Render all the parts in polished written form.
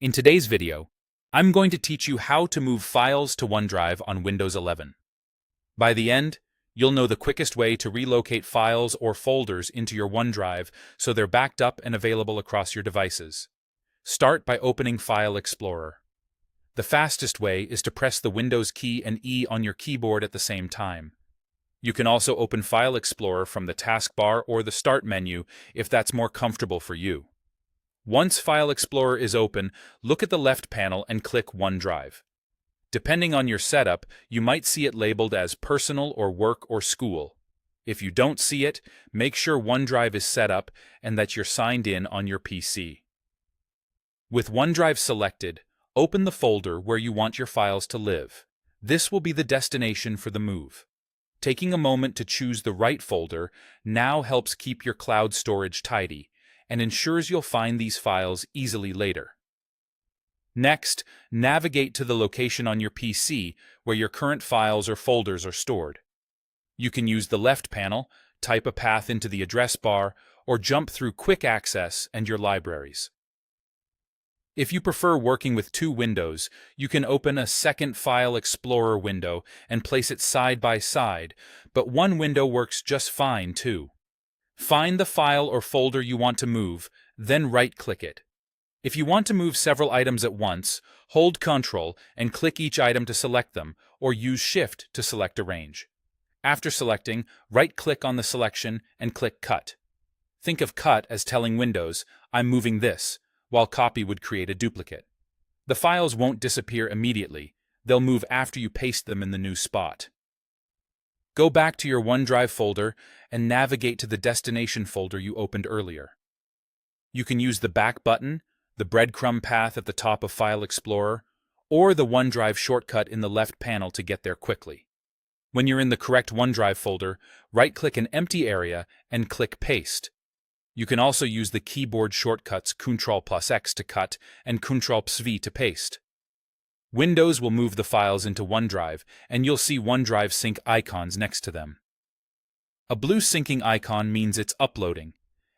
In today's video, I'm going to teach you how to move files to OneDrive on Windows 11. By the end, you'll know the quickest way to relocate files or folders into your OneDrive so they're backed up and available across your devices. Start by opening File Explorer. The fastest way is to press the Windows key and E on your keyboard at the same time. You can also open File Explorer from the taskbar or the Start menu if that's more comfortable for you. Once File Explorer is open, look at the left panel and click OneDrive. Depending on your setup, you might see it labeled as Personal or Work or School. If you don't see it, make sure OneDrive is set up and that you're signed in on your PC. With OneDrive selected, open the folder where you want your files to live. This will be the destination for the move. Taking a moment to choose the right folder now helps keep your cloud storage tidy and ensures you'll find these files easily later. Next, navigate to the location on your PC where your current files or folders are stored. You can use the left panel, type a path into the address bar, or jump through Quick Access and your libraries. If you prefer working with two windows, you can open a second File Explorer window and place it side by side, but one window works just fine too. Find the file or folder you want to move, then right-click it. If you want to move several items at once, hold Ctrl and click each item to select them, or use Shift to select a range. After selecting, right-click on the selection and click Cut. Think of Cut as telling Windows, "I'm moving this," while Copy would create a duplicate. The files won't disappear immediately, they'll move after you paste them in the new spot. Go back to your OneDrive folder and navigate to the destination folder you opened earlier. You can use the back button, the breadcrumb path at the top of File Explorer, or the OneDrive shortcut in the left panel to get there quickly. When you're in the correct OneDrive folder, right-click an empty area and click Paste. You can also use the keyboard shortcuts Ctrl+X to cut and Ctrl+V to paste. Windows will move the files into OneDrive, and you'll see OneDrive sync icons next to them. A blue syncing icon means it's uploading,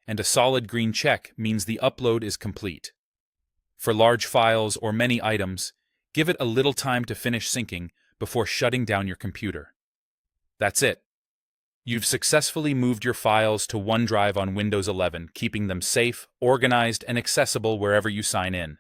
and a solid green check means the upload is complete. For large files or many items, give it a little time to finish syncing before shutting down your computer. That's it. You've successfully moved your files to OneDrive on Windows 11, keeping them safe, organized, and accessible wherever you sign in.